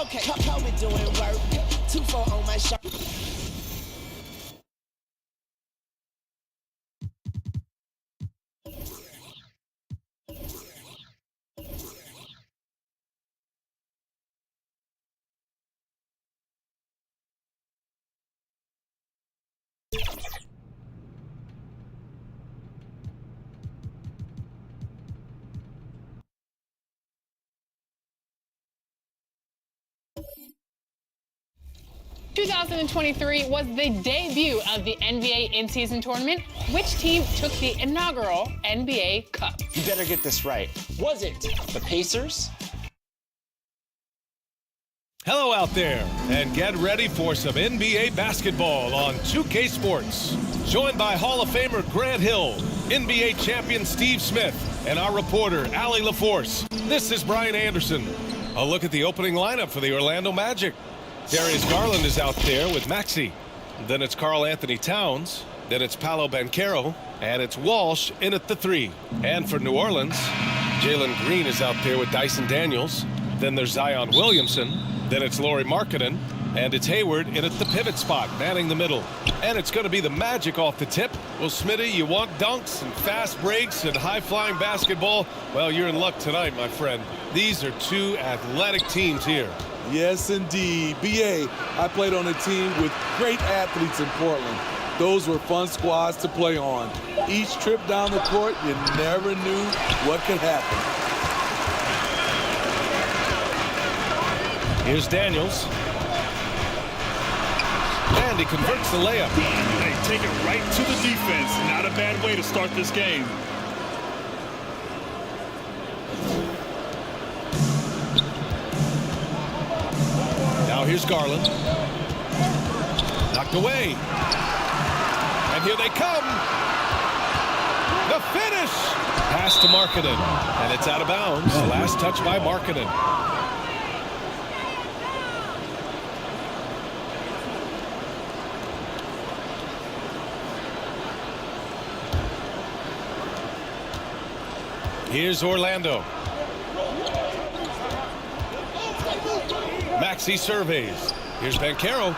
Okay, Kobe doing work. 2-4 on my shirt. ...2023 was the debut of the NBA in-season tournament. Which team took the inaugural NBA Cup? You better get this right. Was it the Pacers? Hello out there, and get ready for some NBA basketball on 2K Sports. Joined by Hall of Famer Grant Hill, NBA champion Steve Smith, and our reporter, Allie LaForce. This is Brian Anderson. A look at the opening lineup for the Orlando Magic. Darius Garland is out there with Maxey. Then it's Karl Anthony Towns. Then it's Paolo Banchero. And it's Walsh in at the 3. And for New Orleans, Jalen Green is out there with Dyson Daniels. Then there's Zion Williamson. Then it's Lauri Markkanen. And it's Hayward in at the pivot spot, manning the middle. And it's going to be the Magic off the tip. Well, Smitty, you want dunks and fast breaks and high-flying basketball? Well, you're in luck tonight, my friend. These are two athletic teams here. Yes, indeed. B.A., I played on a team with great athletes in Portland. Those were fun squads to play on. Each trip down the court, you never knew what could happen. Here's Daniels. And he converts the layup. Hey, take it right to the defense. Not a bad way to start this game. Now here's Garland. Knocked away. And here they come. The finish. Pass to Markkanen. And it's out of bounds. Last touch by Markkanen. Here's Orlando. Maxey surveys. Here's Banchero.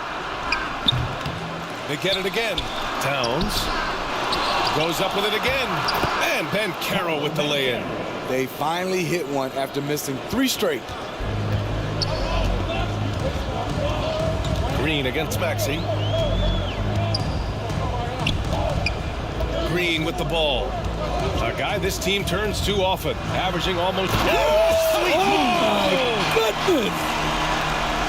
They get it again. Towns goes up with it again. And Banchero with the lay-in. They finally hit one after missing 3 straight. Green against Maxey. Green with the ball. A guy this team turns to often, averaging almost... Goodness!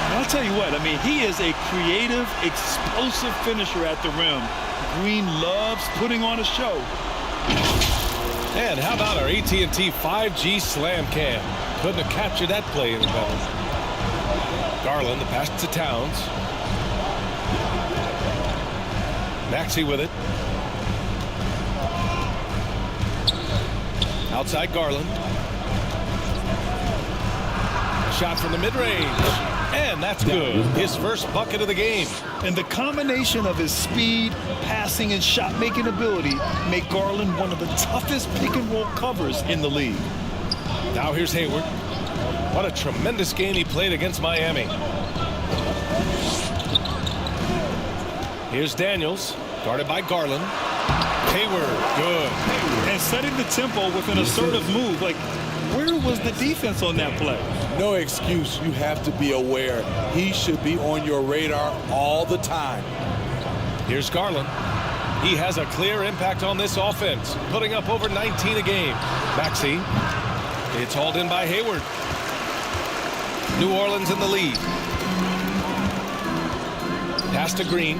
I'll tell you what, I mean, he is a creative, explosive finisher at the rim. Green loves putting on a show. And how about our AT&T 5G Slam Cam? Couldn't have captured that play any better. Garland, the pass to Towns. Maxey with it. Outside Garland. A shot from the mid-range. And that's good. His first bucket of the game. And the combination of his speed, passing, and shot-making ability make Garland one of the toughest pick-and-roll covers in the league. Now here's Hayward. What a tremendous game he played against Miami. Here's Daniels, guarded by Garland. Hayward, good. And setting the tempo with an assertive move. Like, where was the defense on that play? No excuse. You have to be aware. He should be on your radar all the time. Here's Garland. He has a clear impact on this offense, putting up over 19 a game. Maxey. It's hauled in by Hayward. New Orleans in the lead. Pass to Green.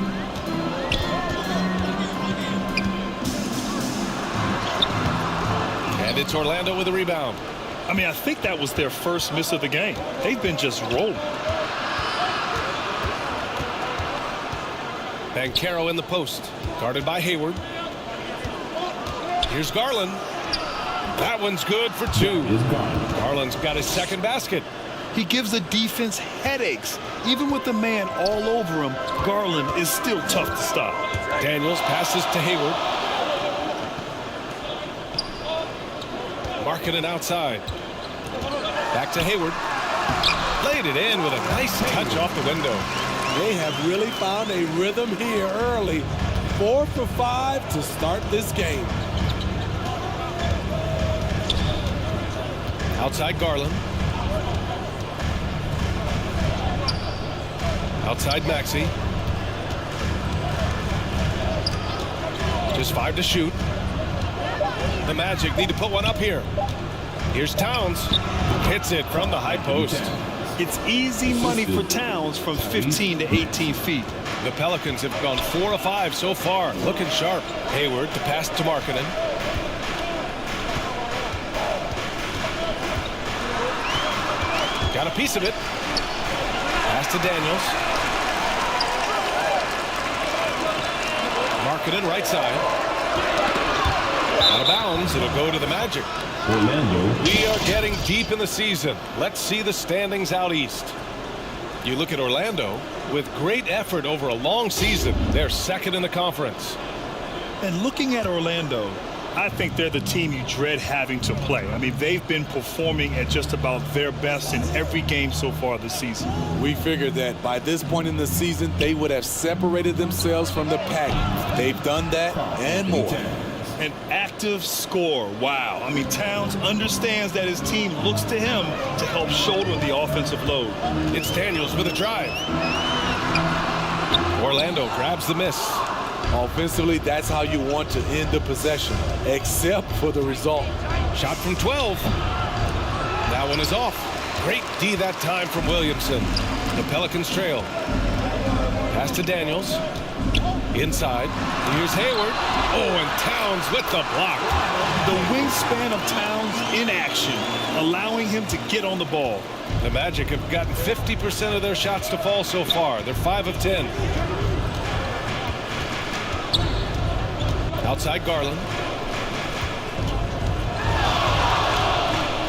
And it's Orlando with a rebound. I mean, I think that was their first miss of the game. They've been just rolling. Banchero in the post, guarded by Hayward. Here's Garland. That one's good for 2. Garland's got his second basket. He gives the defense headaches. Even with the man all over him, Garland is still tough to stop. Daniels passes to Hayward. Markkanen outside. Back to Hayward. Laid it in with a nice touch off the window. They have really found a rhythm here early. 4 for 5 to start this game. Outside Garland. Outside Maxey. Just 5 to shoot. The Magic need to put one up here. Here's Towns. Hits it from the high post. It's easy money for Towns from 15 to 18 feet. The Pelicans have gone 4 of 5 so far. Looking sharp. Hayward to pass to Markkanen. Got a piece of it. Pass to Daniels. Markkanen right side. Out of bounds. It'll go to the Magic. Orlando. We are getting deep in the season. Let's see the standings out east. You look at Orlando, with great effort over a long season, they're second in the conference. And looking at Orlando, I think they're the team you dread having to play. I mean, they've been performing at just about their best in every game so far this season. We figured that by this point in the season, they would have separated themselves from the pack. They've done that and more. An active scorer. Wow. I mean, Towns understands that his team looks to him to help shoulder the offensive load. It's Daniels with a drive. Orlando grabs the miss. Offensively, that's how you want to end the possession, except for the result. Shot from 12. That one is off. Great D that time from Williamson. The Pelicans trail. Pass to Daniels. Inside. Here's Hayward. Oh, and Towns with the block. The wingspan of Towns in action, allowing him to get on the ball. The Magic have gotten 50% of their shots to fall so far. They're 5 of 10. Outside Garland.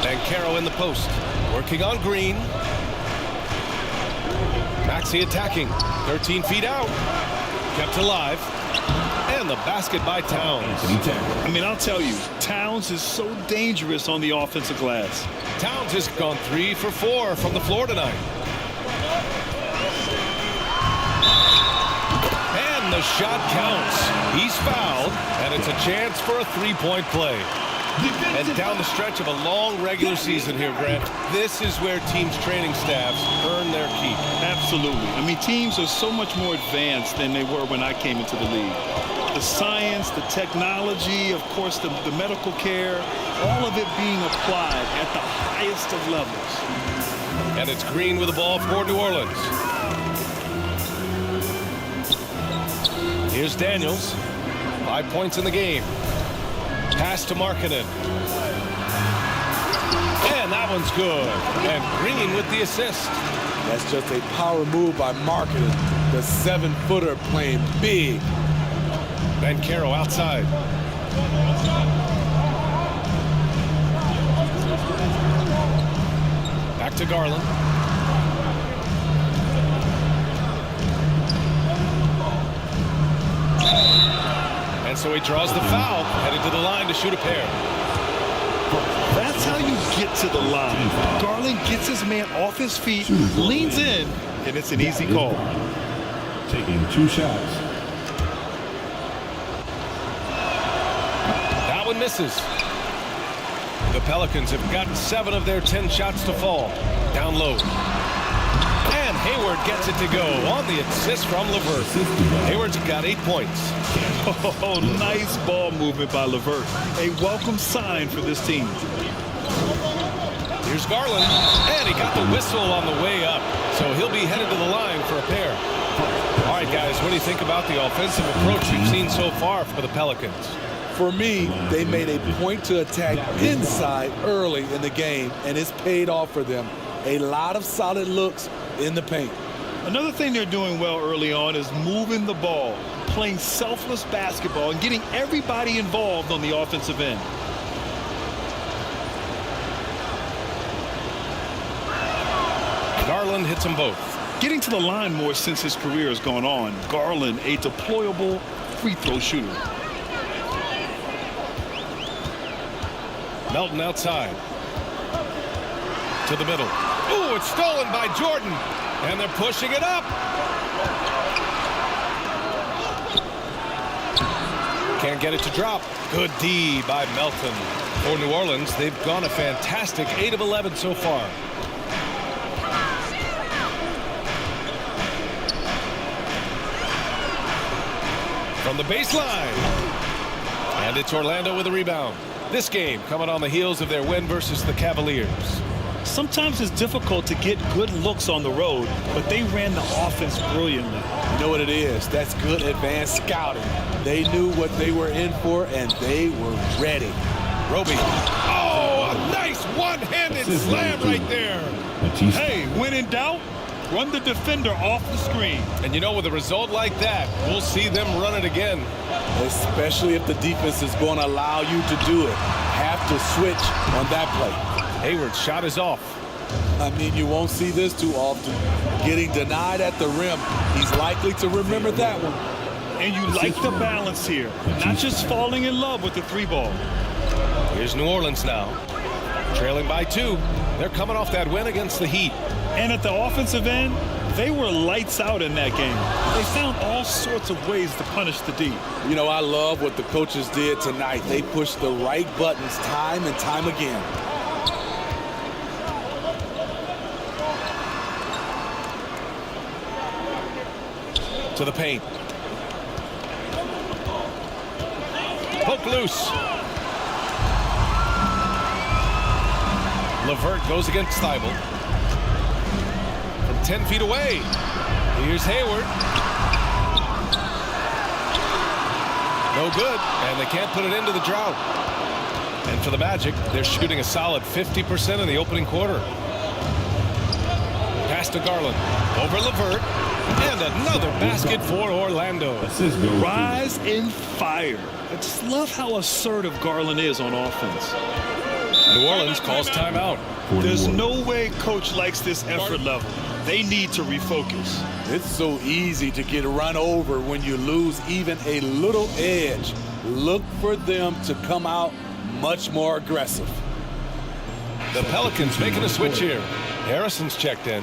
Banchero in the post. Working on Green. Maxey attacking. 13 feet out. Kept alive. And the basket by Towns. I mean, I'll tell you, Towns is so dangerous on the offensive glass. Towns has gone 3 for 4 from the floor tonight. And the shot counts. He's fouled, and it's a chance for a three-point play. And down the stretch of a long regular season here, Grant, this is where teams' training staffs earn their keep. Absolutely. I mean, teams are so much more advanced than they were when I came into the league. The science, the technology, of course, the medical care, all of it being applied at the highest of levels. And it's Green with the ball for New Orleans. Here's Daniels. 5 points in the game. Pass to Markkanen. And that one's good. And Green with the assist. That's just a power move by Markkanen. The 7-footer playing big. Banchero outside. Back to Garland. And so he draws the foul, headed to the line to shoot a pair. That's how you get to the line. Garland gets his man off his feet, leans in, and it's an easy call. Taking 2 shots. That one misses. The Pelicans have gotten 7 of their 10 shots to fall. Down low. And Hayward gets it to go on the assist from LeVert. Hayward's got 8 points. Oh, nice ball movement by LeVert. A welcome sign for this team. Here's Garland. And he got the whistle on the way up. So he'll be headed to the line for a pair. All right, guys, what do you think about the offensive approach we've seen so far for the Pelicans? For me, they made a point to attack inside early in the game, and it's paid off for them. A lot of solid looks in the paint. Another thing they're doing well early on is moving the ball, playing selfless basketball, and getting everybody involved on the offensive end. Garland hits them both. Getting to the line more since his career has gone on. Garland, a deployable free throw shooter. Melton outside. To the middle. Ooh, it's stolen by Jordan. And they're pushing it up. Can't get it to drop. Good D by Melton. For New Orleans, they've gone a fantastic 8 of 11 so far. From the baseline. And it's Orlando with a rebound. This game coming on the heels of their win versus the Cavaliers. Sometimes it's difficult to get good looks on the road, but they ran the offense brilliantly. You know what it is? That's good advanced scouting. They knew what they were in for, and they were ready. Roby. Oh, a nice one-handed slam right there. Hey, when in doubt, run the defender off the screen. And you know, with a result like that, we'll see them run it again. Especially if the defense is going to allow you to do it. Have to switch on that play. Hayward's shot is off. I mean, you won't see this too often. Getting denied at the rim, he's likely to remember that one. And you like the balance here. Not just falling in love with the 3-ball. Here's New Orleans now. Trailing by 2. They're coming off that win against the Heat. And at the offensive end, they were lights out in that game. They found all sorts of ways to punish the D. You know, I love what the coaches did tonight. They pushed the right buttons time and time again. To the paint. Poke loose. LeVert goes against Thibault. From 10 feet away. Here's Hayward. No good. And they can't put it into the drought. And for the Magic, they're shooting a solid 50% in the opening quarter. Pass to Garland. Over LeVert. And another basket for Orlando. Rise and fire. I just love how assertive Garland is on offense. New Orleans calls timeout. There's no way coach likes this effort level. They need to refocus. It's so easy to get run over when you lose even a little edge. Look for them to come out much more aggressive. The Pelicans making a switch here. Harrison's checked in.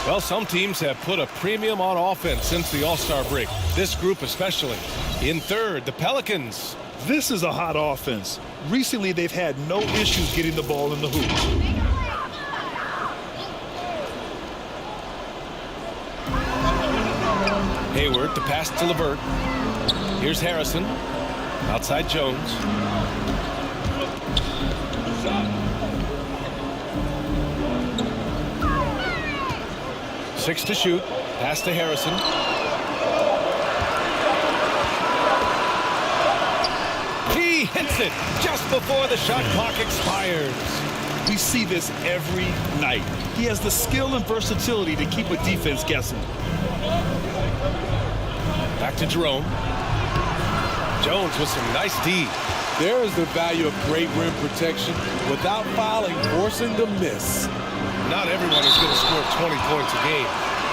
Well, some teams have put a premium on offense since the All-Star break. This group especially. In third, the Pelicans. This is a hot offense. Recently, they've had no issues getting the ball in the hoop. Hayward, the pass to LeVert. Here's Harrison. Outside Jones. Six to shoot. Pass to Harrison. He hits it just before the shot clock expires. We see this every night. He has the skill and versatility to keep a defense guessing. Back to Jerome. Jones with some nice D. There is the value of great rim protection without fouling, forcing the miss. Not everyone is going to score 20 points a game.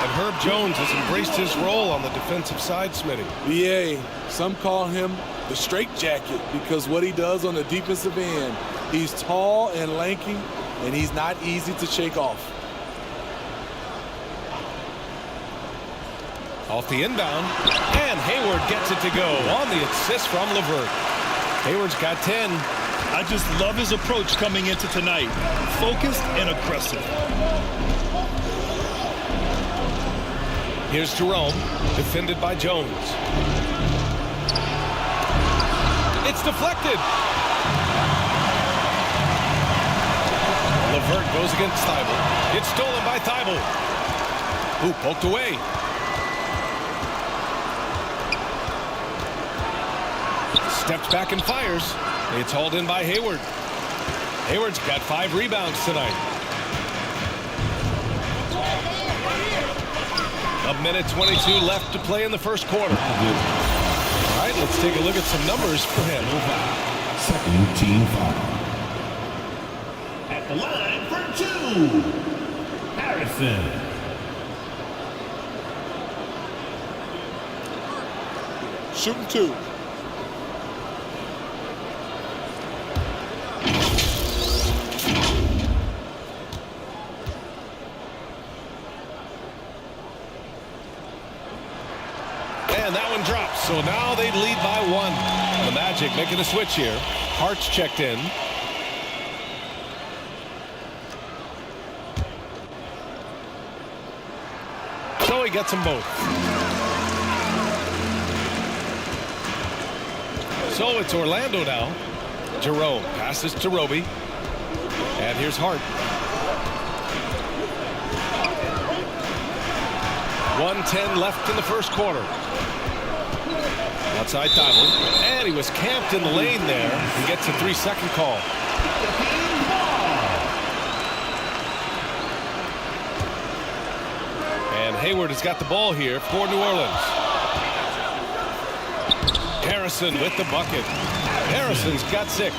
And Herb Jones has embraced his role on the defensive side, Smitty. BA, some call him the straitjacket because what he does on the defensive end, he's tall and lanky, and he's not easy to shake off. Off the inbound, and Hayward gets it to go on the assist from LeVert. Hayward's got 10. I just love his approach coming into tonight. Focused and aggressive. Here's Jerome, defended by Jones. It's deflected. LeVert goes against Thibault. It's stolen by Thibault. Who poked away. Steps back and fires. It's hauled in by Hayward. Hayward's got 5 rebounds tonight. A minute 22 left to play in the first quarter. All right, let's take a look at some numbers for him. Second team foul. At the line for 2, Harrison. Shooting 2. So now they lead by 1. The Magic making a switch here. Hart's checked in. So he gets them both. So it's Orlando now. Jerome passes to Roby. And here's Hart. 1:10 left in the first quarter. Outside Thibault. And he was camped in the lane there. He gets a 3-second call. And Hayward has got the ball here for New Orleans. Harrison with the bucket. Harrison's got 6.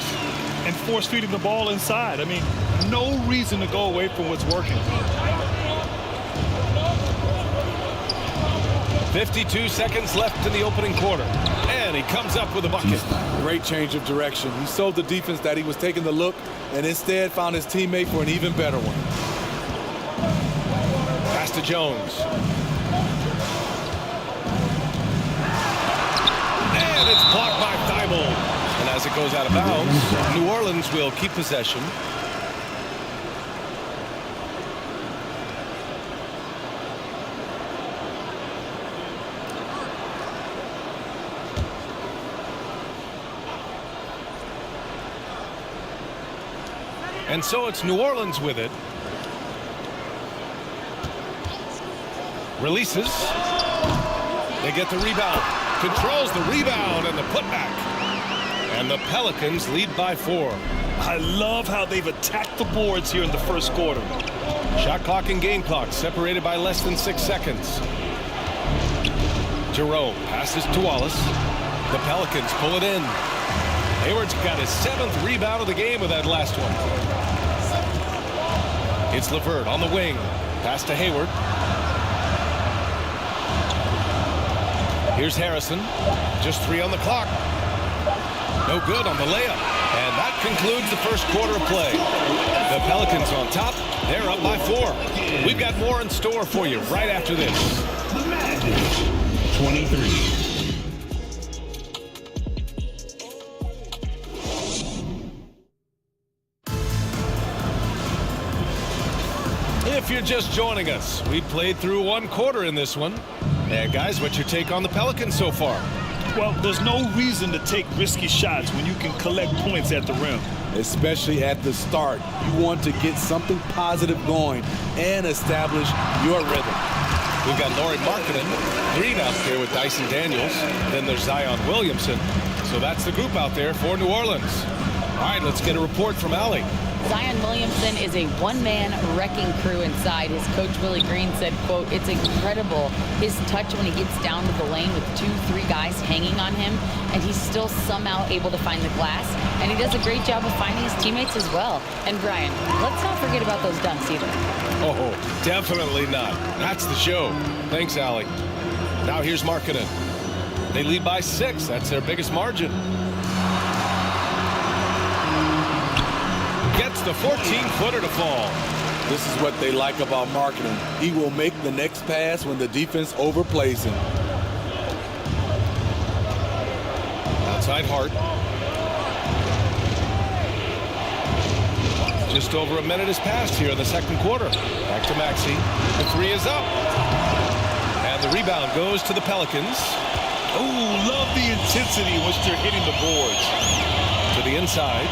And force feeding the ball inside. I mean, no reason to go away from what's working. 52 seconds left in the opening quarter. And he comes up with a bucket. Great change of direction. He showed the defense that he was taking the look and instead found his teammate for an even better one. Pass to Jones. And it's blocked by Thibault. And as it goes out of bounds, New Orleans will keep possession. And so it's New Orleans with it. Releases. They get the rebound. Controls the rebound and the putback. And the Pelicans lead by 4. I love how they've attacked the boards here in the first quarter. Shot clock and game clock separated by less than 6 seconds. Jerome passes to Wallace. The Pelicans pull it in. Hayward's got his 7th rebound of the game with that last one. It's LeVert on the wing. Pass to Hayward. Here's Harrison. Just 3 on the clock. No good on the layup. And that concludes the first quarter of play. The Pelicans on top. They're up by 4. We've got more in store for you right after this. The Magic, 23. If you're just joining us, we played through 1 quarter in this one. And guys, what's your take on the Pelicans so far? Well, there's no reason to take risky shots when you can collect points at the rim. Especially at the start. You want to get something positive going and establish your rhythm. We've got Lauri Markkanen, Green out there with Dyson Daniels. Then there's Zion Williamson. So that's the group out there for New Orleans. All right, let's get a report from Allie. Zion Williamson is a one-man wrecking crew inside. His coach, Willie Green, said, quote, "It's incredible his touch when he gets down to the lane with 2-3 guys hanging on him, and he's still somehow able to find the glass, and he does a great job of finding his teammates as well." And Brian, let's not forget about those dunks either. Oh, definitely not. That's the show. Thanks, Allie. Now here's Markkanen. They lead by 6. That's their biggest margin. Gets the 14-footer to fall. This is what they like about Markkanen. He will make the next pass when the defense overplays him. Outside Hart. Just over a minute has passed here in the second quarter. Back to Maxey. The 3 is up. And the rebound goes to the Pelicans. Oh, love the intensity which they're hitting the boards. To the inside.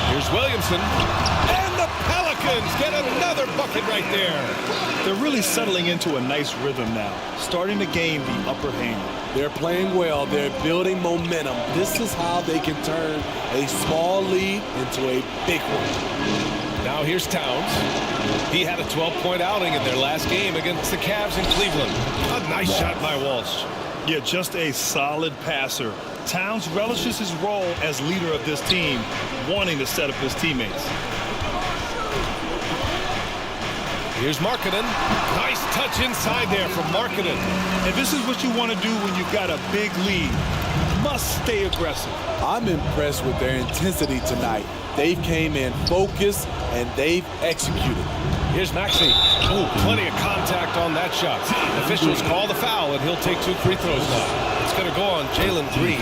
Here's Williamson. And the Pelicans get another bucket right there. They're really settling into a nice rhythm now, starting to gain the upper hand. They're playing well. They're building momentum. This is how they can turn a small lead into a big one. Now here's Towns. He had a 12-point outing in their last game against the Cavs in Cleveland. A nice shot by Walsh. Yeah, just a solid passer. Towns relishes his role as leader of this team, wanting to set up his teammates. Here's Markkanen. Nice touch inside there from Markkanen. And this is what you want to do when you've got a big lead. Must stay aggressive. I'm impressed with their intensity tonight. They came in focused and they've executed. Here's Maxey. Oh, plenty of contact on that shot. Officials call the foul, and he'll take 2 free throws now. It's going to go on Jalen Green.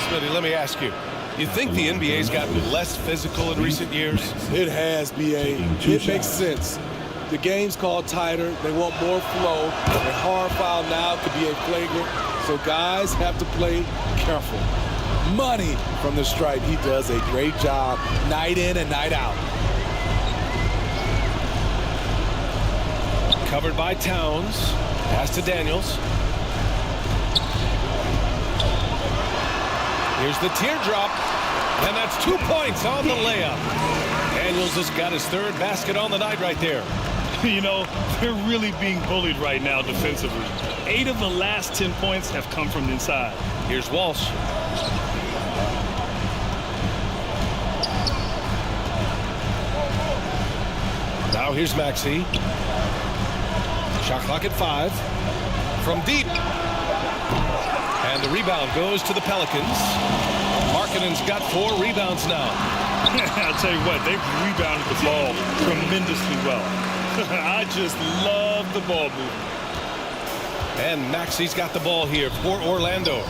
Smitty, let me ask you. You think the NBA's gotten less physical in recent years? It has, B.A. It makes sense. The game's called tighter. They want more flow. A hard foul now could be a flagrant. So guys have to play careful. Money from the stripe. He does a great job night in and night out. Covered by Towns. Pass to Daniels. Here's the teardrop. And that's 2 points on the layup. Daniels has got his third basket on the night right there. You know, they're really being bullied right now defensively. 8 of the last 10 points have come from inside. Here's Walsh. Now here's Maxey. Shot clock at 5. From deep. And the rebound goes to the Pelicans. Markkanen's got 4 rebounds now. I'll tell you what, they've rebounded the ball tremendously well. I just love the ball movement. And Maxey's got the ball here for Orlando.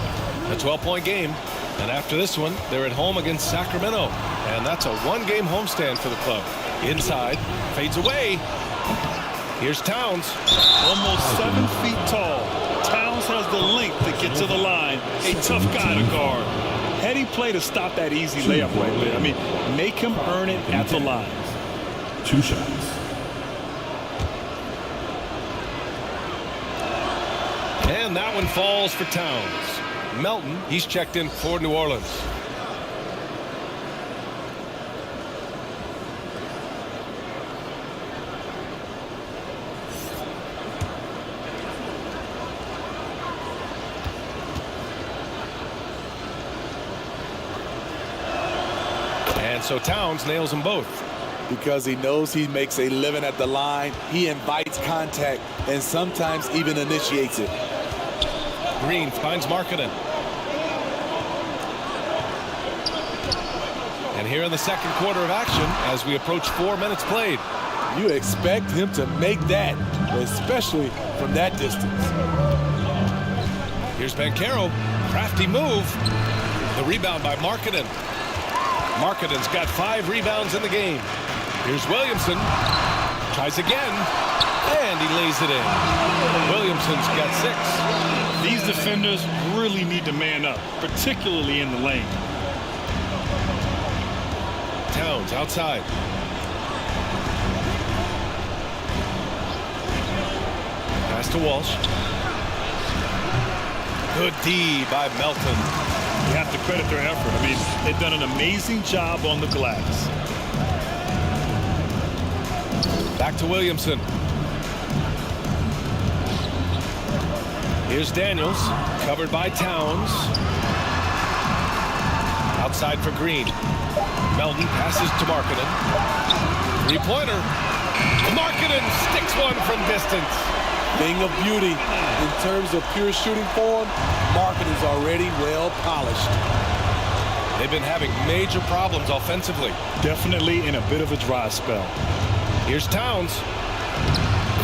A 12-point game. And after this one, they're at home against Sacramento. And that's a 1-game homestand for the club. Inside, fades away. Here's Towns. Almost 7 feet tall. Towns has the length to get to the line. A tough guy to guard. Heady play to stop that easy layup right there. I mean, make him earn it at the line. 2 shots. And that one falls for Towns. Melton, he's checked in for New Orleans. And so Towns nails them both. Because he knows he makes a living at the line, he invites contact and sometimes even initiates it. Green finds Markkanen. And here in the second quarter of action, as we approach 4 minutes played. You expect him to make that, especially from that distance. Here's Banchero. Crafty move. The rebound by Markkanen. Markkanen's got 5 rebounds in the game. Here's Williamson. Tries again. And he lays it in. Williamson's got 6. These defenders really need to man up, particularly in the lane. Towns outside. Pass to Walsh. Good D by Melton. You have to credit their effort. I mean, they've done an amazing job on the glass. Back to Williamson. Here's Daniels, covered by Towns. Outside for Green. Melton passes to Markkanen. 3-pointer. Markkanen sticks one from distance. Thing of beauty. In terms of pure shooting form, Markkanen's already well polished. They've been having major problems offensively. Definitely in a bit of a dry spell. Here's Towns.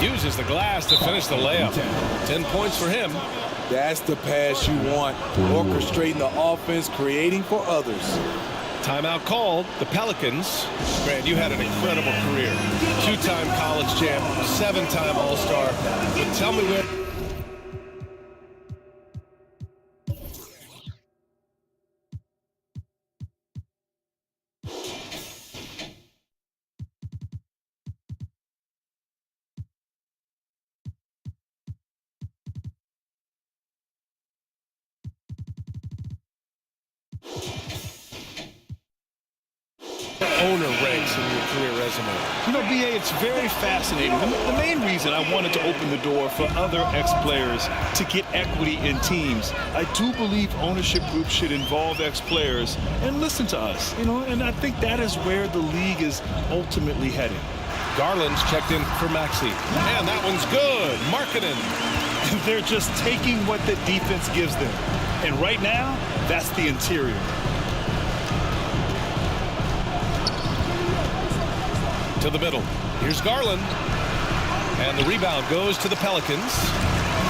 Uses the glass to finish the layup. 10 points for him. That's the pass you want. Orchestrating the offense, creating for others. Timeout called. The Pelicans. Grant, you had an incredible career. 2-time college champ, 7-time All-Star. But tell me where... owner ranks in your career resume? You know, B.A., it's very fascinating. The main reason I wanted to open the door for other ex-players to get equity in teams, I do believe ownership groups should involve ex-players and listen to us, you know, and I think that is where the league is ultimately headed. Garland's checked in for Maxey. And that one's good. Markkanen. They're just taking what the defense gives them. And right now, that's the interior. To the middle. Here's Garland. And the rebound goes to the Pelicans.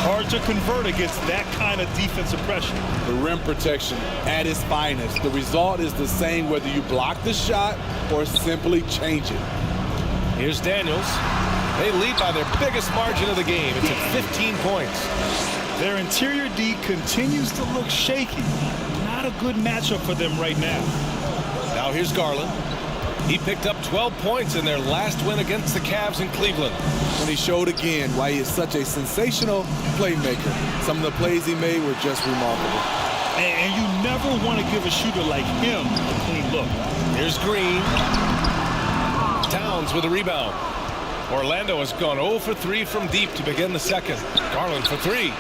Hard to convert against that kind of defensive pressure. The rim protection at its finest. The result is the same whether you block the shot or simply change it. Here's Daniels. They lead by their biggest margin of the game. It's at 15 points. Their interior D continues to look shaky. Not a good matchup for them right now. Now here's Garland. He picked up 12 points in their last win against the Cavs in Cleveland. And he showed again why he is such a sensational playmaker. Some of the plays he made were just remarkable. And you never want to give a shooter like him a clean look. Here's Green. Towns with a rebound. Orlando has gone 0 for 3 from deep to begin the second. Garland for 3.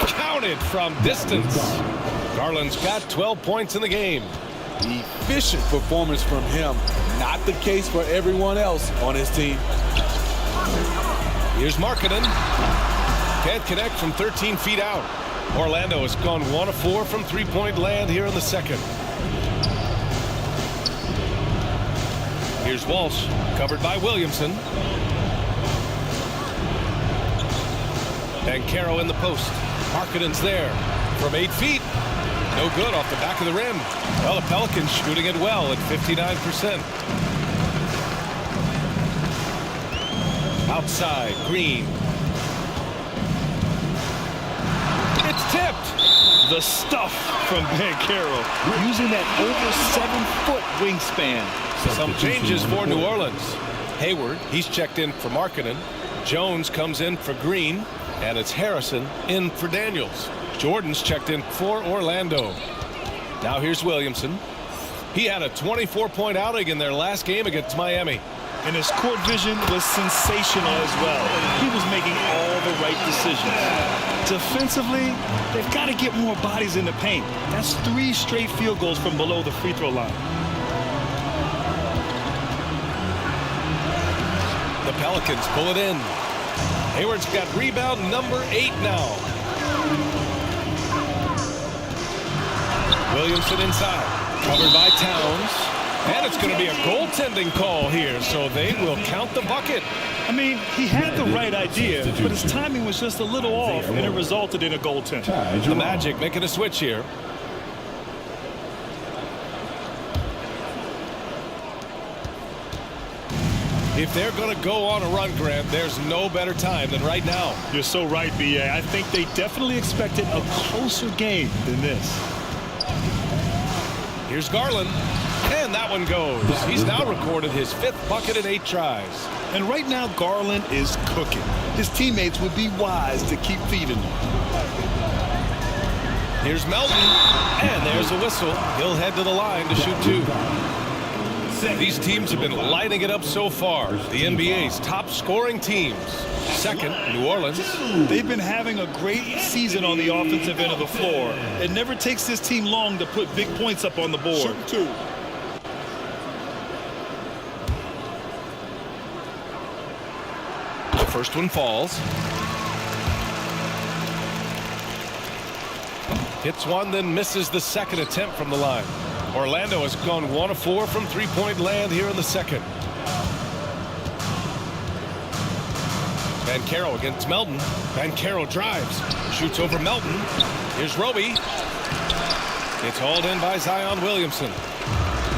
Counted from distance. Garland's got 12 points in the game. Efficient performance from him. Not the case for everyone else on his team. Here's Markkanen. Can't connect from 13 feet out. Orlando has gone 1 of 4 from three-point land here in the second. Here's Walsh, covered by Williamson. Banchero in the post. Markkanen's there from 8 feet. No good off the back of the rim. Well, the Pelicans shooting it well at 59%. Outside, Green. It's tipped. The stuff from Banchero, using that over 7-foot wingspan. Some changes for New Orleans. Hayward, he's checked in for Markkanen. Jones comes in for Green. And it's Harrison in for Daniels. Jordan's checked in for Orlando. Now here's Williamson. He had a 24-point outing in their last game against Miami. And his court vision was sensational as well. He was making all the right decisions. Defensively, they've got to get more bodies in the paint. That's 3 straight field goals from below the free throw line. The Pelicans pull it in. Hayward's got rebound number 8 now. Williamson inside, covered by Towns. And it's going to be a goaltending call here, so they will count the bucket. I mean, he had the right idea, but his timing was just a little off, and it resulted in a goaltend. The Magic making a switch here. If they're going to go on a run, Grant, there's no better time than right now. You're so right, B.A. I think they definitely expected a closer game than this. Here's Garland. And that one goes. He's now recorded his 5th bucket in 8 tries. And right now, Garland is cooking. His teammates would be wise to keep feeding him. Here's Melton. And there's a whistle. He'll head to the line to shoot 2. These teams have been lighting it up so far. The NBA's top scoring teams. Second, New Orleans. They've been having a great season on the offensive end of the floor. It never takes this team long to put big points up on the board. Shoot 2. The first one falls. Hits one, then misses the second attempt from the line. Orlando has gone 1 of 4 from three-point land here in the second. Banchero against Melton. Banchero drives. Shoots over Melton. Here's Roby. It's hauled in by Zion Williamson.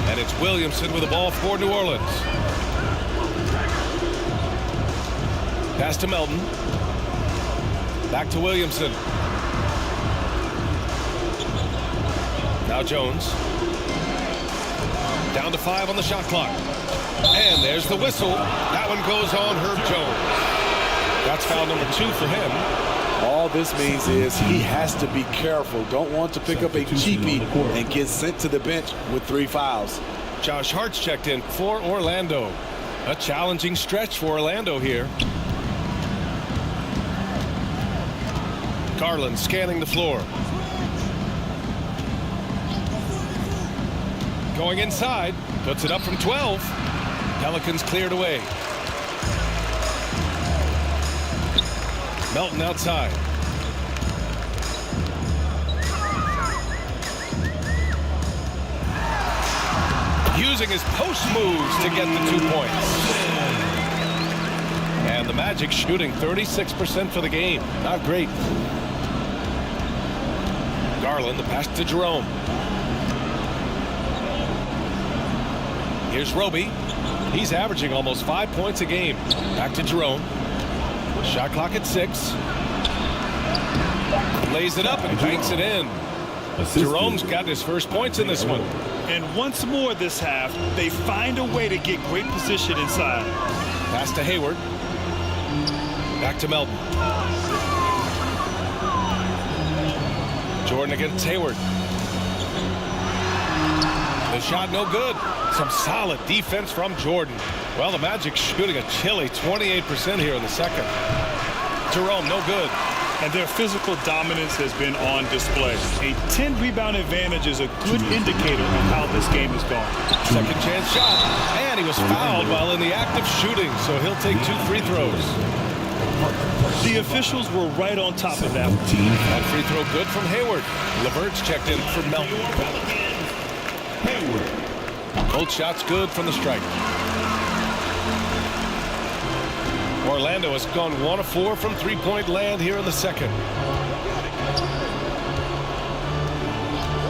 And it's Williamson with the ball for New Orleans. Pass to Melton. Back to Williamson. Now Jones. Down to 5 on the shot clock. And there's the whistle. That one goes on Herb Jones. That's foul number 2 for him. All this means is he has to be careful. Don't want to pick up a cheapie and get sent to the bench with 3 fouls. Josh Hart's checked in for Orlando. A challenging stretch for Orlando here. Garland scanning the floor. Going inside, puts it up from 12. Pelicans cleared away. Melton outside. Using his post moves to get the 2 points. And And the Magic shooting 36% for the game. Not great. Garland, the pass to Jerome. Here's Roby. He's averaging almost 5 points a game. Back to Jerome. Shot clock at 6. Lays it up and banks it in. Jerome's got his first points in this one. And once more this half, they find a way to get great position inside. Pass to Hayward. Back to Melton. Jordan against Hayward. The shot no good. Some solid defense from Jordan. Well, the Magic shooting a chilly 28% here in the second. Jerome, no good. And their physical dominance has been on display. A 10-rebound advantage is a good indicator of how this game has gone. Second chance shot. And he was fouled while in the act of shooting, so he'll take 2 free throws. The officials were right on top of that. One free throw good from Hayward. LeVert's checked in for Melton. Both shots good from the striker. Orlando has gone 1 of 4 from three-point land here in the second.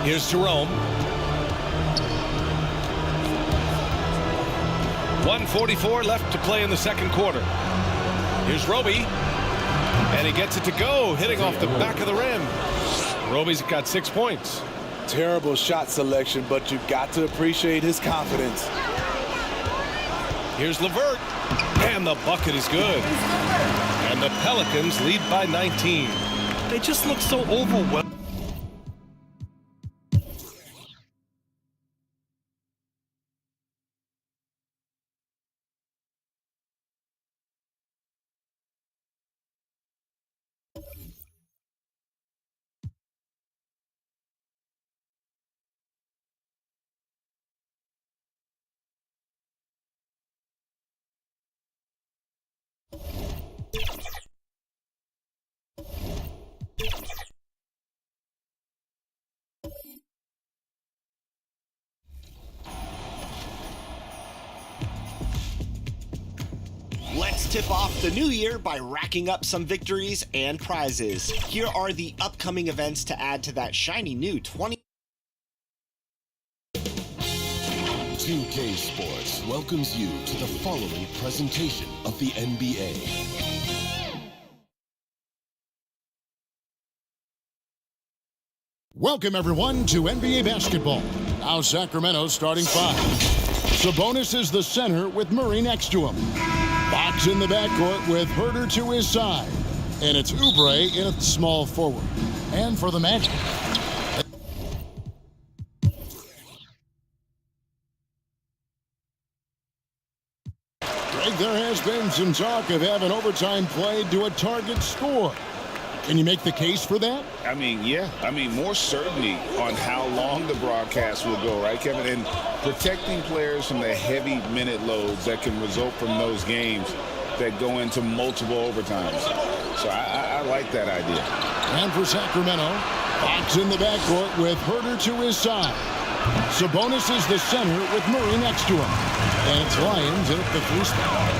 Here's Jerome. 1:44 left to play in the second quarter. Here's Roby. And he gets it to go, hitting off the back of the rim. Roby's got 6 points. Terrible shot selection, but you've got to appreciate his confidence. Here's LeVert. And the bucket is good. And the Pelicans lead by 19. They just look so overwhelmed. Let's tip off the new year by racking up some victories and prizes. Here are the upcoming events to add to that shiny new 2K Sports welcomes you to the following presentation of the NBA. Welcome, everyone, to NBA basketball. Now Sacramento starting 5. Sabonis is the center with Murray next to him. Fox in the backcourt with Herter to his side. And it's Oubre in at small forward. And for the Magic, Greg, there has been some talk of having overtime played to a target score. Can you make the case for that? I mean, yeah. I mean, more certainty on how long the broadcast will go, right, Kevin? And protecting players from the heavy minute loads that can result from those games that go into multiple overtimes. So I like that idea. And for Sacramento, Fox in the backcourt with Herter to his side. Sabonis is the center with Murray next to him. And it's Lions at the 3 spot.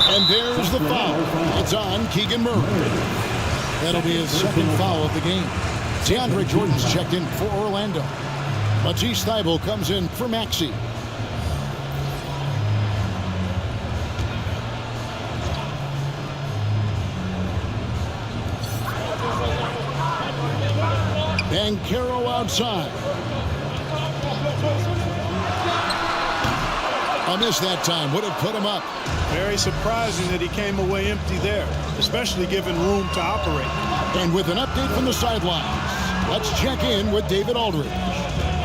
And there's the foul. It's on Keegan Murray. That'll be his second foul of the game. DeAndre Jordan's checked in for Orlando. Matisse Thybulle comes in for Maxey. Banchero outside. A miss that time would have put him up. Very surprising that he came away empty there, especially given room to operate. And with an update from the sidelines, let's check in with David Aldridge.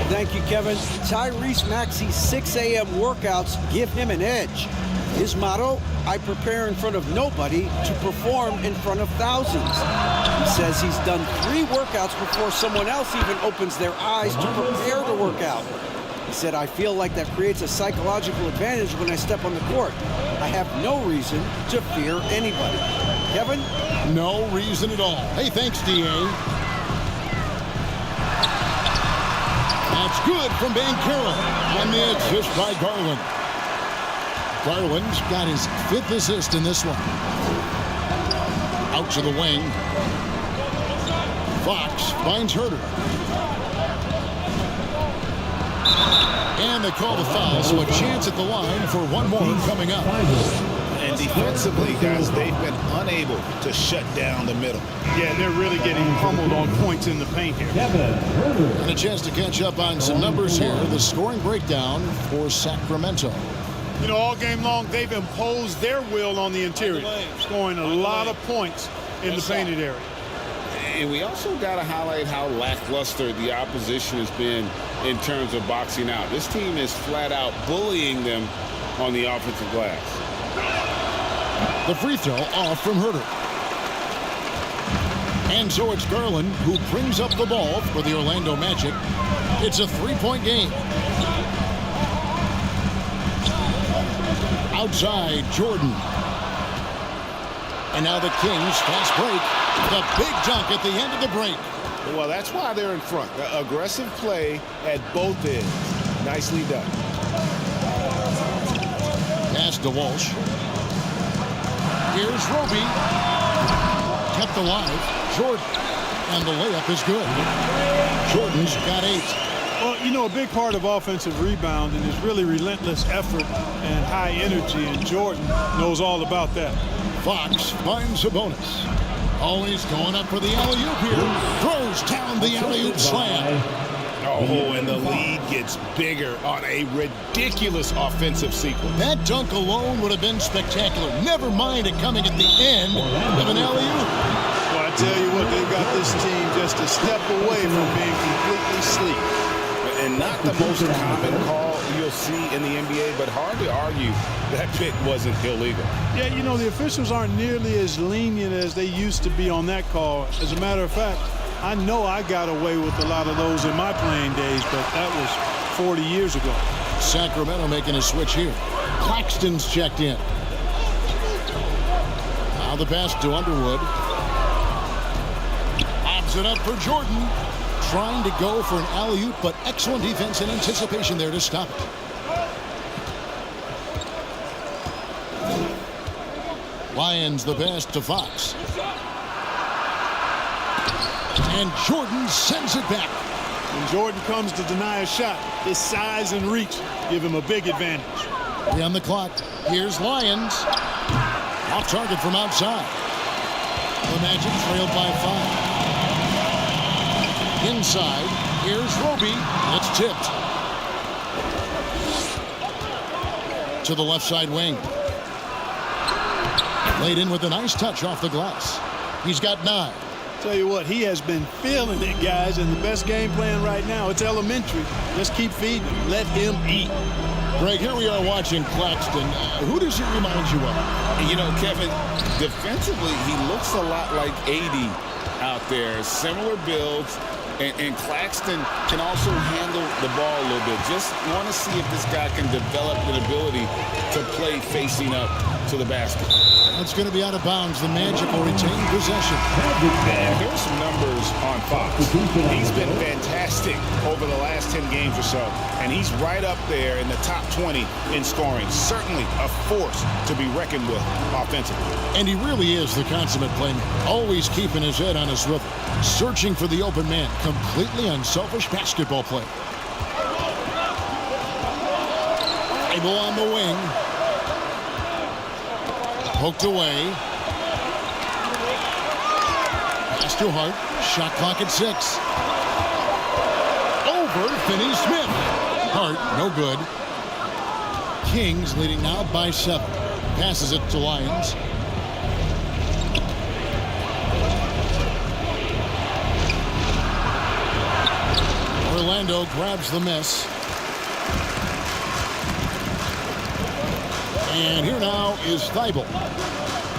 Thank you, Kevin. Tyrese Maxey's 6 a.m. workouts give him an edge. His motto, I prepare in front of nobody to perform in front of thousands. He says he's done 3 workouts before someone else even opens their eyes to prepare to work out. He said, I feel like that creates a psychological advantage when I step on the court. I have no reason to fear anybody. Kevin? No reason at all. Hey, thanks, D.A. That's good from Banchero. And the assist by Garland. Garland's got his 5th assist in this one. Out to the wing. Fox finds Herder. And they call the foul, so a chance at the line for one more coming up. And defensively, guys, they've been unable to shut down the middle. Yeah, they're really getting pummeled on points in the paint here. And a chance to catch up on some numbers here. The scoring breakdown for Sacramento. You know, all game long, they've imposed their will on the interior, scoring a lot of points in the painted area. And we also got to highlight how lackluster the opposition has been in terms of boxing out. This team is flat out bullying them on the offensive glass. The free throw off from Herder. And so it's Garland who brings up the ball for the Orlando Magic. It's a 3-point game. Outside, Jordan. And now the Kings fast break. The big dunk at the end of the break. Well, that's why they're in front. The aggressive play at both ends. Nicely done. Pass to Walsh. Here's Roby. Kept alive. Jordan. And the layup is good. Jordan's got 8. Well, you know, a big part of offensive rebounding is really relentless effort and high energy, and Jordan knows all about that. Fox finds Sabonis. Always going up for the alley-oop here. Throws down the alley-oop slam. Oh, and the lead gets bigger on a ridiculous offensive sequence. That dunk alone would have been spectacular. Never mind it coming at the end of an alley-oop. Well, I tell you what, they've got this team just a step away from being completely asleep. And not the most common call you'll see in the NBA, but hard to argue that pick wasn't illegal. Yeah, you know, the officials aren't nearly as lenient as they used to be on that call. As a matter of fact, I know I got away with a lot of those in my playing days, but that was 40 years ago. Sacramento making a switch here. Claxton's checked in. Now the pass to Underwood. Lobs it up for Jordan. Trying to go for an alley-oop, but excellent defense and anticipation there to stop it. Lions the pass to Fox. And Jordan sends it back. When Jordan comes to deny a shot, his size and reach give him a big advantage. 3 on the clock. Here's Lyons. Off target from outside. The Magic trailed by 5. Inside, here's Roby. It's tipped. To the left side wing. Laid in with a nice touch off the glass. He's got 9. Tell you what, he has been feeling it, guys, and the best game plan right now, it's elementary. Just keep feeding him. Let him eat. Greg, here we are watching Claxton. Who does he remind you of? You know, Kevin, defensively, he looks a lot like AD out there. Similar builds. And Claxton can also handle the ball a little bit. Just want to see if this guy can develop an ability to play facing up to the basket. That's going to be out of bounds. The Magic will retain possession. And here's some numbers on Fox. He's been fantastic over the last 10 games or so. And he's right up there in the top 20 in scoring. Certainly a force to be reckoned with offensively. And he really is the consummate playmaker. Always keeping his head on a swivel. Searching for the open man. Completely unselfish basketball play. Abel on the wing. Poked away. Pass to Hart. Shot clock at 6. Over Finney-Smith. Hart, no good. Kings leading now by 7. Passes it to Lyons. Orlando grabs the miss. And here now is Thibault.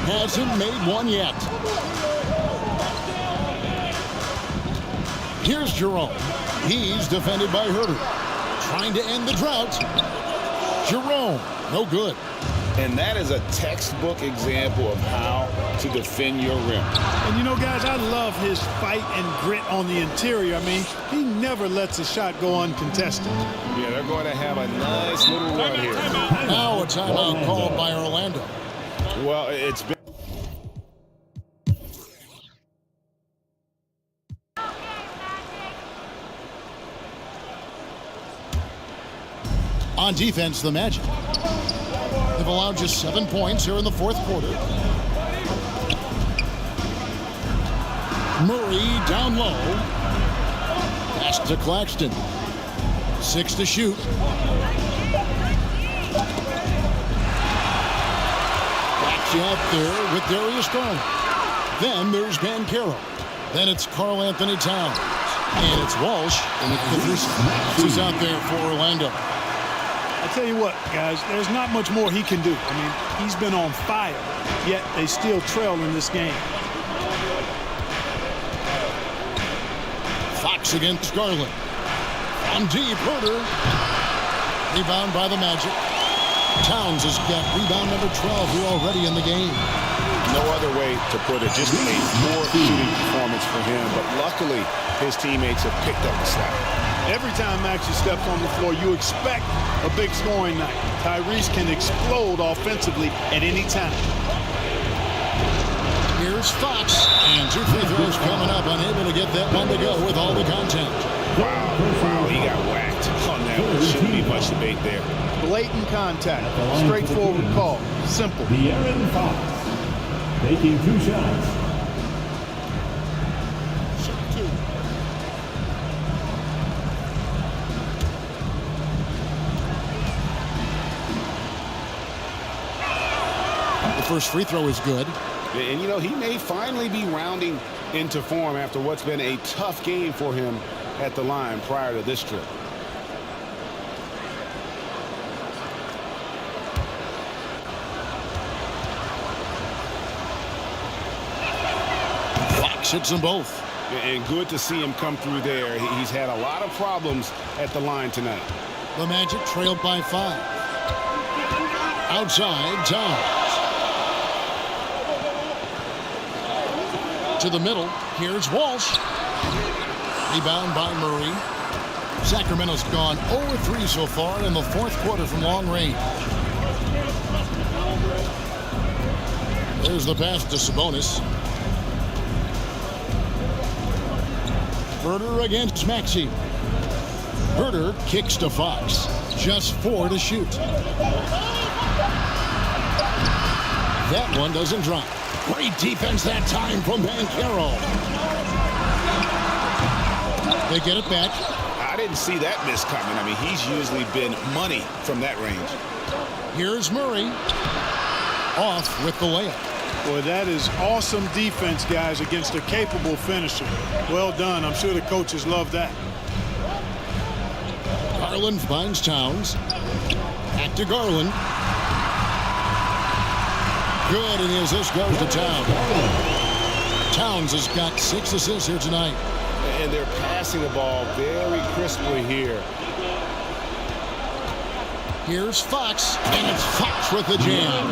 Hasn't made one yet. Here's Jerome. He's defended by Herder. Trying to end the drought. Jerome, no good. And that is a textbook example of how to defend your rim. And you know, guys, I love his fight and grit on the interior. I mean, he never lets a shot go uncontested. Yeah, they're going to have a nice little run here. Now a timeout called by Orlando. Well, it's been... On defense, the Magic. They've allowed just 7 points here in the fourth quarter. Murray down low. Pass to Claxton. 6 to shoot. Backs you out there with Darius Garland. Then there's Banchero. Then it's Karl Anthony Towns. And it's Walsh. And it's out there for Orlando. I tell you what, guys, there's not much more he can do. I mean, he's been on fire, yet they still trail in this game. Fox against Garland. On deep, Herter. Rebound by the Magic. Towns has got rebound number 12 here already in the game. No other way to put it. Just a poor shooting performance for him. But luckily, his teammates have picked up the slack. Every time Maxey steps on the floor, you expect a big scoring night. Tyrese can explode offensively at any time. Here's Fox, and 2 free throws coming up, unable to get that one to go with all the content. Wow, he got whacked on that one. Shouldn't be much debate there. Blatant contact, straightforward call, simple. De'Aaron Fox taking 2 shots. First free throw is good. And, you know, he may finally be rounding into form after what's been a tough game for him at the line prior to this trip. Fox hits them both. And good to see him come through there. He's had a lot of problems at the line tonight. The Magic trailed by 5. Outside, Towns. To the middle. Here's Walsh. Rebound by Murray. Sacramento's gone 0-3 so far in the fourth quarter from long range. There's the pass to Sabonis. Herter against Maxey. Herter kicks to Fox. Just 4 to shoot. That one doesn't drop. Great defense that time from Banchero. They get it back. I didn't see that miss coming. I mean, he's usually been money from that range. Here's Murray. Off with the layup. Boy, that is awesome defense, guys, against a capable finisher. Well done. I'm sure the coaches love that. Garland finds Towns. Back to Garland. Good, and the assist goes to Towns. Towns has got 6 assists here tonight. And they're passing the ball very crisply here. Here's Fox, and it's Fox with the jam.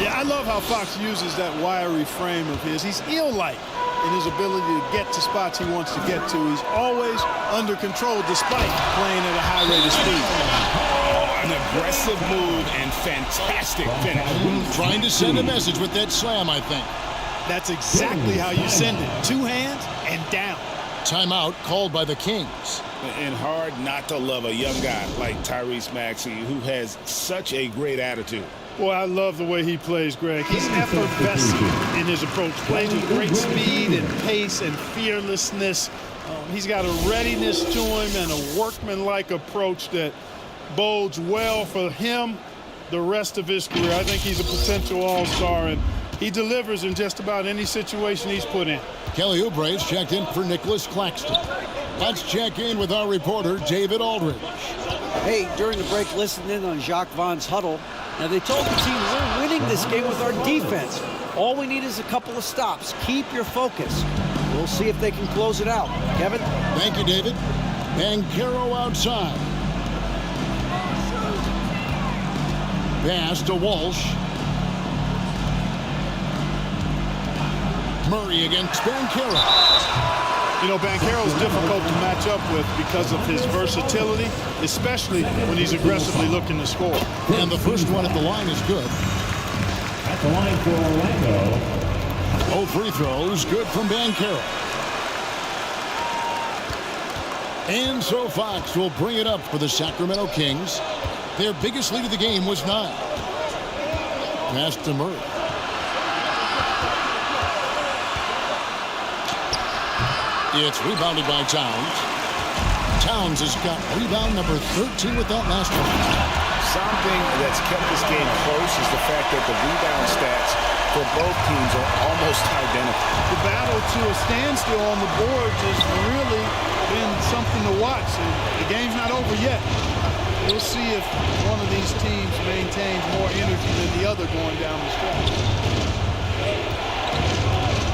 Yeah, I love how Fox uses that wiry frame of his. He's eel-like in his ability to get to spots he wants to get to. He's always under control despite playing at a high rate of speed. An aggressive move and fantastic finish. Trying to send a message with that slam, I think. That's exactly how you send it. 2 hands and down. Timeout called by the Kings. And hard not to love a young guy like Tyrese Maxey, who has such a great attitude. Boy, I love the way he plays, Greg. He's effervescent in his approach. Plays with great speed and pace and fearlessness. He's got a readiness to him and a workmanlike approach that bodes well for him the rest of his career. I think he's a potential all-star, and he delivers in just about any situation he's put in. Kelly Oubre's checked in for Nicholas Claxton. Let's check in with our reporter, David Aldridge. Hey, during the break, listen in on Jacques Vaughn's huddle. Now, they told the team, we're winning this game with our defense. All we need is a couple of stops. Keep your focus. We'll see if they can close it out. Kevin? Thank you, David. Banchero outside. Pass to Walsh. Murray against Banchero. You know, Banchero is difficult to match up with because of his versatility, especially when he's aggressively looking to score. And the first one at the line is good. At the line for Orlando. Both free throws good from Banchero. And so Fox will bring it up for the Sacramento Kings. Their biggest lead of the game was 9. Pass to Murray. It's rebounded by Towns. Towns has got rebound number 13 with that last one. Something that's kept this game close is the fact that the rebound stats for both teams are almost identical. The battle to a standstill on the boards has really been something to watch. The game's not over yet. We'll see if one of these teams maintains more energy than the other going down the stretch.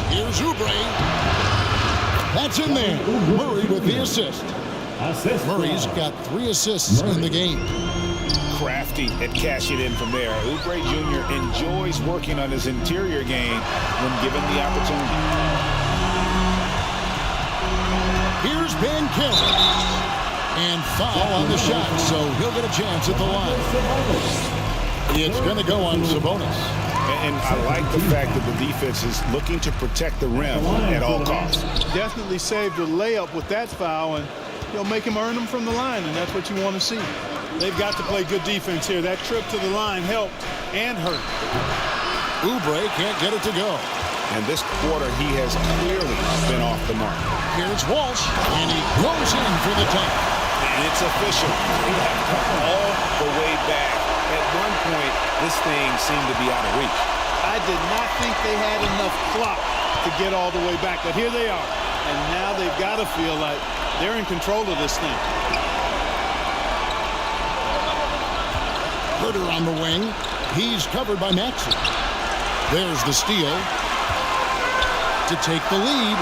Here's Oubre. That's in there. Murray with the assist. Murray's got 3 assists in the game. Crafty at cashing in from there. Oubre Jr. enjoys working on his interior game when given the opportunity. Here's Banchero. And foul on the shot, so he'll get a chance at the line. It's going to go on Sabonis. And I like the fact that the defense is looking to protect the rim at all costs. Definitely saved a layup with that foul, and he'll make him earn them from the line, and that's what you want to see. They've got to play good defense here. That trip to the line helped and hurt. Oubre can't get it to go. And this quarter, he has clearly been off the mark. Here's Walsh, and he goes in for the dunk. And it's official. They have come all the way back. At one point, this thing seemed to be out of reach. I did not think they had enough clock to get all the way back, but here they are. And now they've got to feel like they're in control of this thing. Herter on the wing. He's covered by Maxey. There's the steal to take the lead.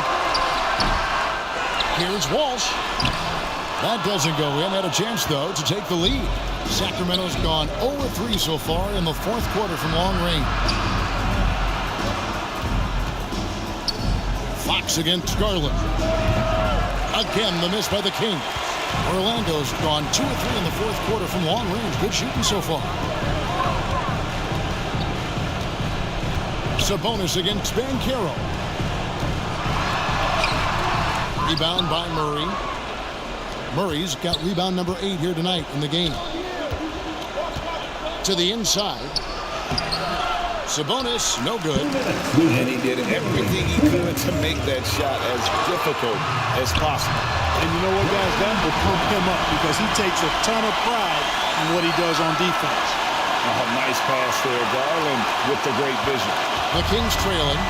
Here's Walsh. That doesn't go in. Had a chance, though, to take the lead. Sacramento's gone 0-3 so far in the fourth quarter from long range. Fox against Garland. Again, the miss by the Kings. Orlando's gone 2-3 in the fourth quarter from long range. Good shooting so far. Sabonis against Banchero. Rebound by Murray. Murray's got rebound number 8 here tonight in the game. To the inside. Sabonis, no good. And he did everything he could to make that shot as difficult as possible. And you know what, guys? That will pump him up because he takes a ton of pride in what he does on defense. Oh, nice pass there. Garland with the great vision. The Kings trailing.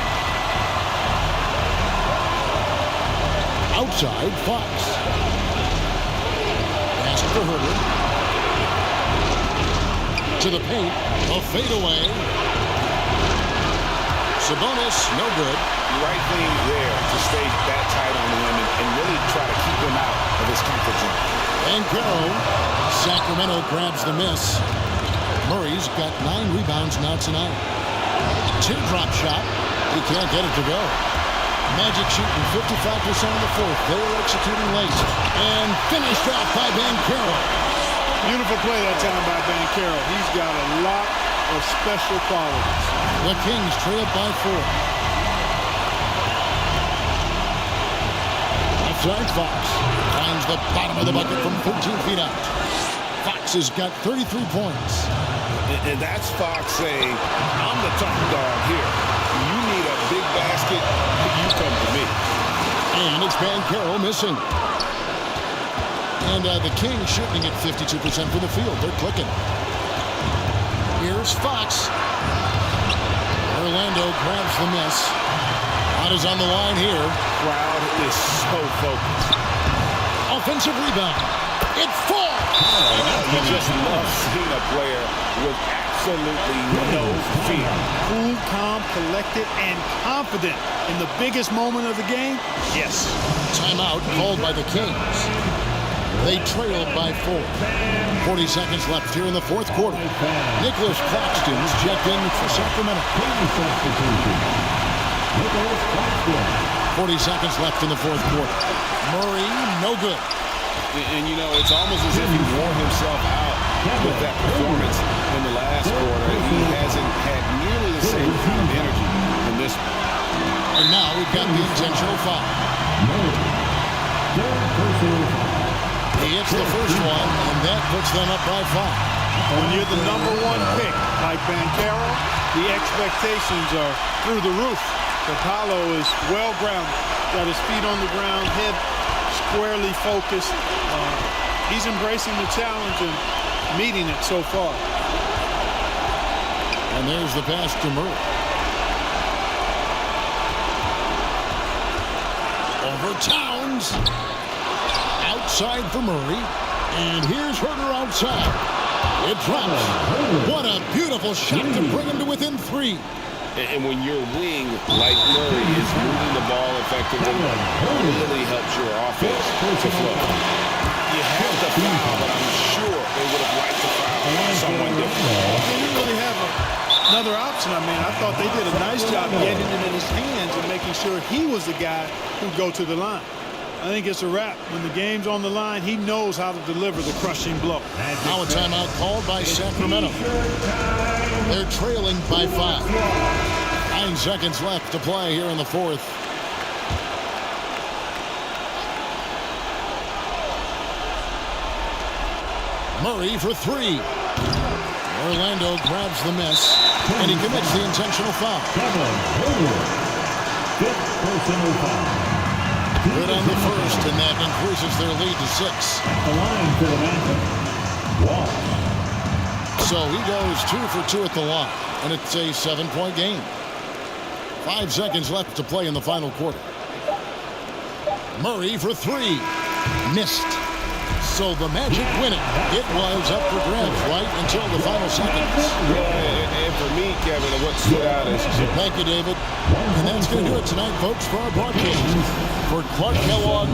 Outside, Fox. Pass to Herter. To the paint. A fadeaway. Sabonis, no good. Right thing there to stay that tight on the rim and really try to keep him out of his comfort zone. Banchero. Sacramento grabs the miss. Murray's got 9 rebounds now tonight. Teardrop shot. He can't get it to go. Magic shooting 55% in the fourth. They were executing late. And finished off by Banchero. Beautiful play that time by Banchero. He's got a lot of special qualities. The Kings trail by 4. Outside Fox. Finds the bottom of the bucket from 13 feet out. Fox has got 33 points. And that's Fox saying, I'm the top dog here. You need a big basket, you come to me. And it's Banchero missing. And the Kings shooting at 52% from the field. They're clicking. Here's Fox. Orlando grabs the miss. Out is on the line here. Crowd is so focused. Offensive rebound. It falls. You just love seeing a player with absolutely no fear. Cool, calm, collected, and confident in the biggest moment of the game. Yes. Timeout called by the Kings. They trailed by 4. 40 seconds left here in the fourth quarter. Nicholas Claxton's checked in for Sacramento. 40 seconds left in the fourth quarter. Murray, no good. And, you know, it's almost as if he wore himself out with that performance in the last quarter. He hasn't had nearly the same kind of energy in this one. And now we've got the intentional foul. He hits the first one, and that puts them up by 5. When you're the #1 pick, like Banchero, the expectations are through the roof. But Paolo is well-grounded, got his feet on the ground, head squarely focused. He's embracing the challenge and meeting it so far. And there's the pass to Murray. Over Towns. Outside for Murray. And here's Herter outside. It drops. What a beautiful shot to bring him to within 3. And when your wing, like Murray, is moving the ball effectively, it really helps your offense to flow. You have the foul, but I'm sure they would have liked to foul someone different. They didn't really have another option. I mean, I thought they did a nice job getting it in his hands and making sure he was the guy who'd go to the line. I think it's a wrap. When the game's on the line, he knows how to deliver the crushing blow. Now a timeout called by Sacramento. They're trailing by 5. 9 seconds left to play here in the fourth. Murray for 3. Orlando grabs the miss, and he commits the intentional foul. Personal foul. Good on the first, and that increases their lead to 6. The line for the matchup. Walsh. So he goes 2 for 2 at the line, and it's a 7-point game. 5 seconds left to play in the final quarter. Murray for 3. Missed. So the Magic win it. It was up for grabs right until the final seconds. And for me, Kevin, what stood out is... Thank you, David. And that's going to do it tonight, folks, for our broadcast. For Clark Kellogg.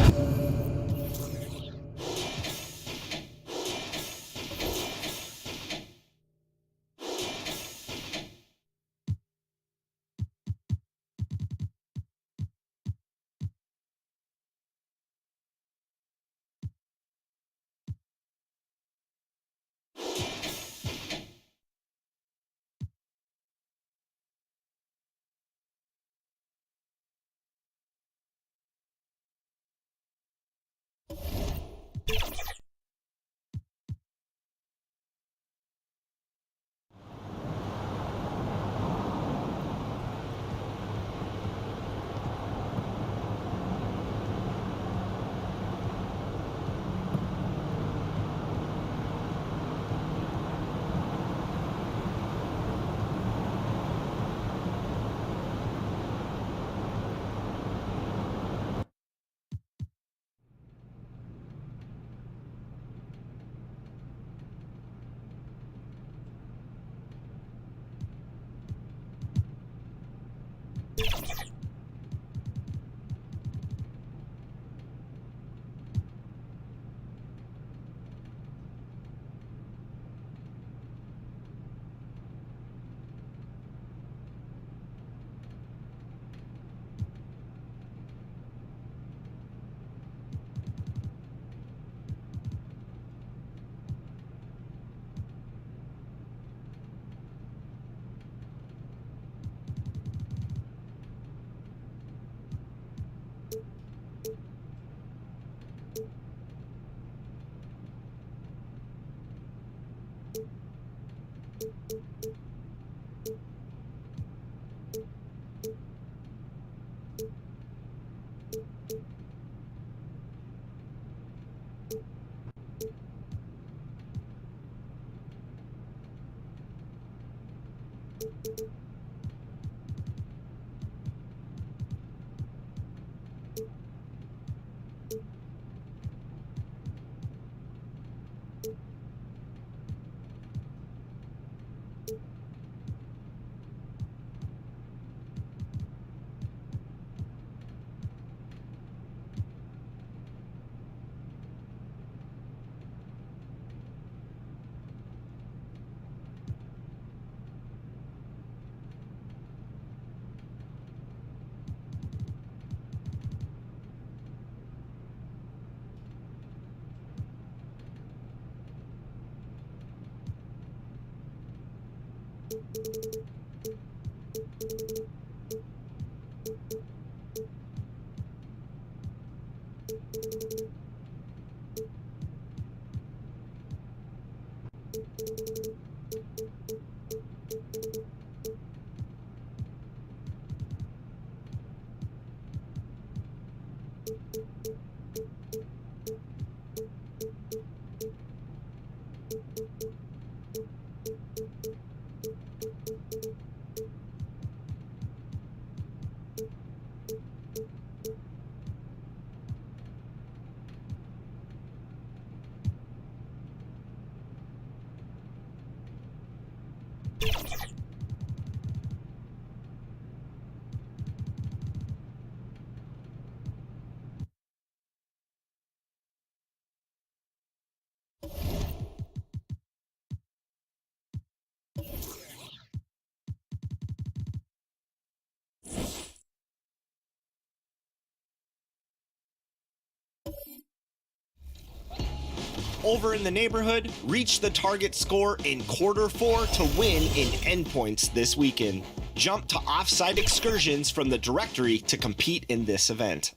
Over in the neighborhood, reach the target score in quarter 4 to win in endpoints this weekend. Jump to offsite excursions from the directory to compete in this event.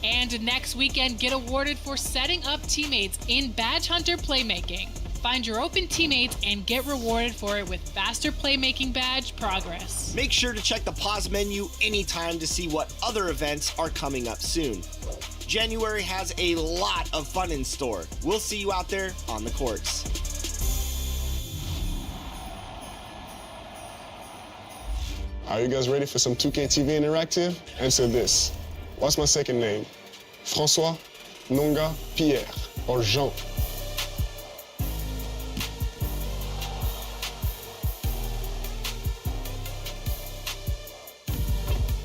And next weekend, get awarded for setting up teammates in Badge Hunter playmaking. Find your open teammates and get rewarded for it with faster playmaking badge progress. Make sure to check the pause menu anytime to see what other events are coming up soon. January has a lot of fun in store. We'll see you out there on the courts. Are you guys ready for some 2K TV Interactive? Answer this. What's my second name? François, Nonga, Pierre, or Jean?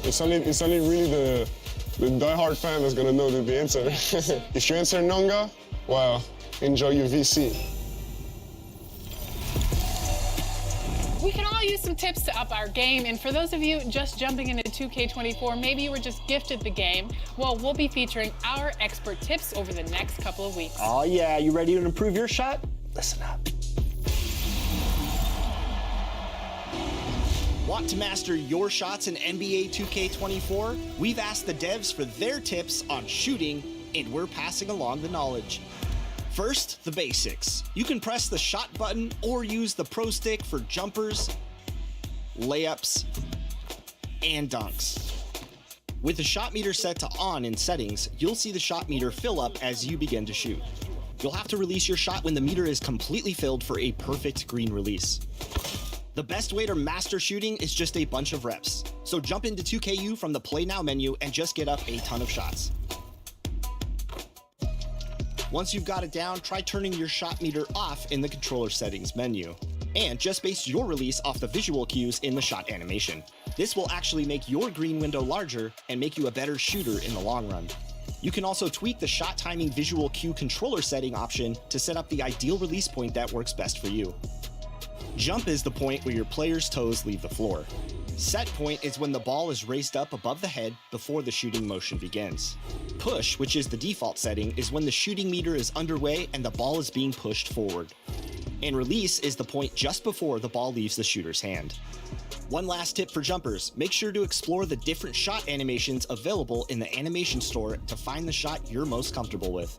It's only really the die-hard fan that's gonna know the answer. If you answer Nonga, well, enjoy your VC. We can all use some tips to up our game, and for those of you just jumping into 2K24, maybe you were just gifted the game, well, we'll be featuring our expert tips over the next couple of weeks. Oh yeah, you ready to improve your shot? Listen up. Want to master your shots in NBA 2K24? We've asked the devs for their tips on shooting, and we're passing along the knowledge. First, the basics. You can press the shot button or use the Pro Stick for jumpers, layups, and dunks. With the shot meter set to on in settings, you'll see the shot meter fill up as you begin to shoot. You'll have to release your shot when the meter is completely filled for a perfect green release. The best way to master shooting is just a bunch of reps. So jump into 2KU from the Play Now menu and just get up a ton of shots. Once you've got it down, try turning your shot meter off in the controller settings menu. And just base your release off the visual cues in the shot animation. This will actually make your green window larger and make you a better shooter in the long run. You can also tweak the shot timing visual cue controller setting option to set up the ideal release point that works best for you. Jump is the point where your player's toes leave the floor. Set point is when the ball is raised up above the head before the shooting motion begins. Push, which is the default setting, is when the shooting meter is underway and the ball is being pushed forward. And release is the point just before the ball leaves the shooter's hand. One last tip for jumpers, make sure to explore the different shot animations available in the animation store to find the shot you're most comfortable with.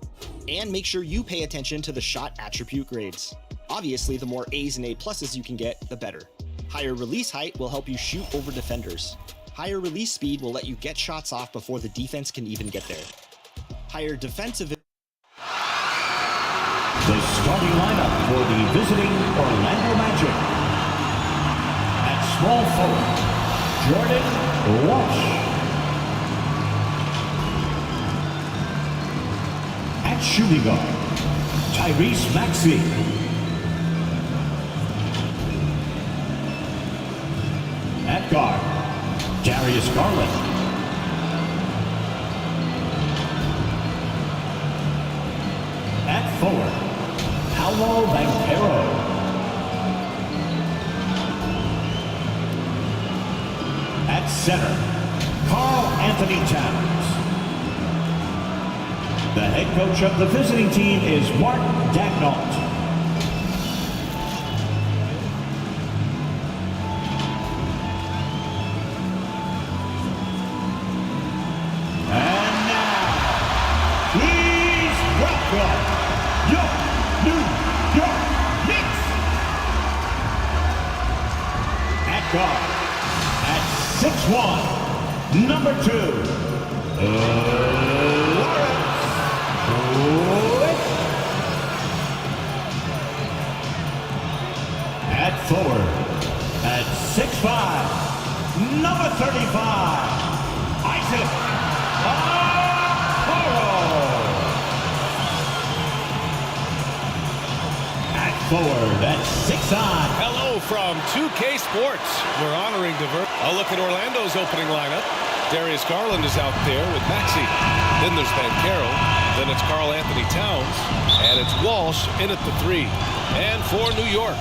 And make sure you pay attention to the shot attribute grades. Obviously, the more A's and A pluses you can get, the better. Higher release height will help you shoot over defenders. Higher release speed will let you get shots off before the defense can even get there. Higher defensive... The starting lineup for the visiting Orlando Magic. At small forward, Jordan Walsh. At shooting guard, Tyrese Maxey. At guard, Darius Garland. At forward, Paolo Banchero. At center, Karl Anthony Towns. The head coach of the visiting team is Mark Daigneault. 1, number 2. At forward, at 6'5", number 35, Isaac Okoro. At forward, at 6'9". Hello from 2K Sports. We're honoring a look at Orlando's opening lineup. Darius Garland is out there with Maxey. Then there's Banchero. Then it's Karl Anthony Towns. And it's Walsh in at the 3. And for New York,